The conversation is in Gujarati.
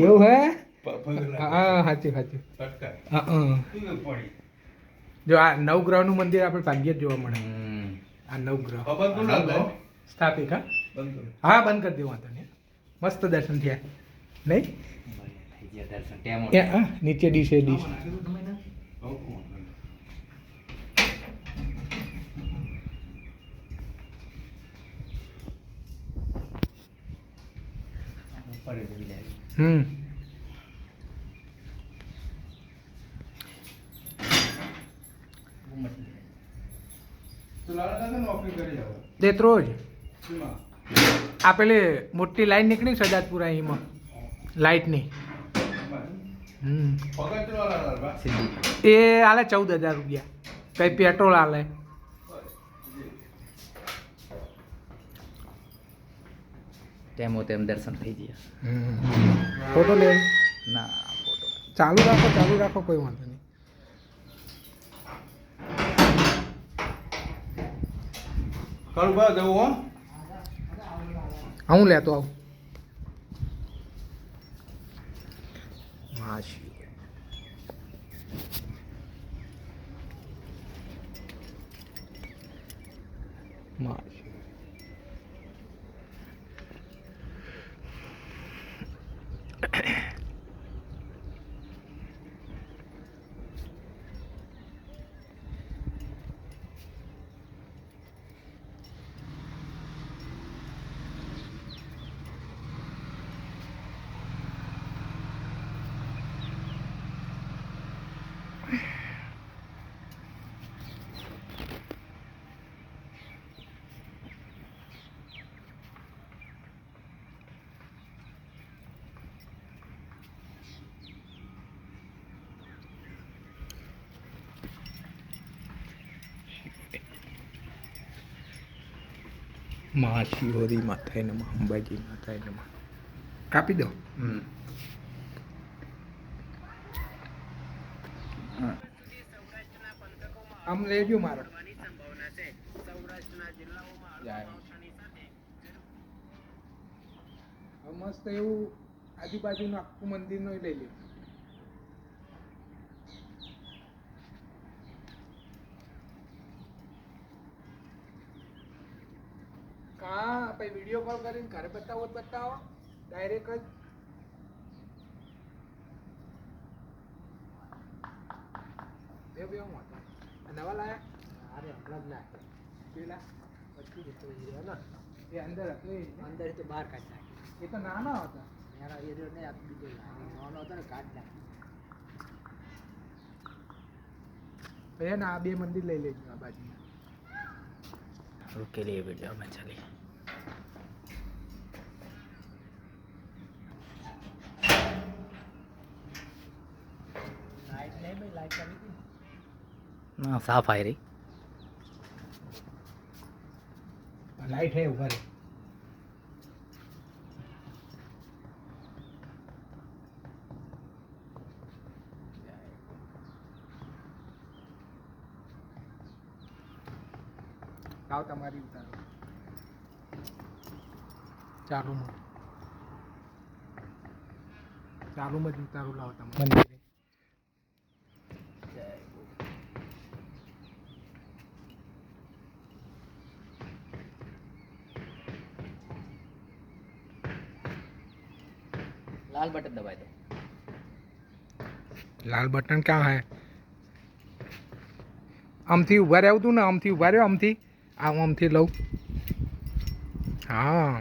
એવું હે? હા, સાચું સાચું. જો આ નવગ્રહનું મંદિર આપણે ભાગ્યે જ જોવા મળે. આ નવગ્રહ સ્થાપિત. હા, બંધ કરી દઉં વાંધો નહીં. મસ્ત દર્શન થયા નહીં? નીચે ડીશ. રોજ આ પેલી મોટી લાઈન નીકળી સજાદપુરા એમાં લાઈટની એ આલે 14,000 રૂપિયા. કઈ પેટ્રોલ આલે. તેમ દર્શન થઈ ગયા. ફોટો લે ના ફોટો ચાલુ રાખો કોઈ વાંધો નહીં. હું લેતો આવું. માસી શિહોરી માતાએ નમઃ, અંબાજી માતાએ નમઃ. કાપી દો. આમ લેજો મારો. મસ્ત એવું આજુબાજુનું આખું મંદિરનું લઈ લે. हाँ भाई वीडियो कॉल करें घर बताओ डायरेक्ट नवा लाया अरे हम लाया पेला बच्ची तो है ना ये अंदर तो बाहर काटना ये तो नाना होता यार ये जो नहीं आप भी नाना होता ना काटना भैया ना आप ये मंदिर ले लेंगे आ बाजू के लिए वीडियो में चली लाइट नहीं भाई लाइट चली थी ना साफ आई रही लाइट है ऊपर लाओ तुम्हारी उतारो चालू में उतारो लाओ तुम मंदिर लाल बटन दबाए दो लाल बटन क्या है आमथी उभा रहू तू ने आमथी उभा रहो आमथी आमथी लઉં हाँ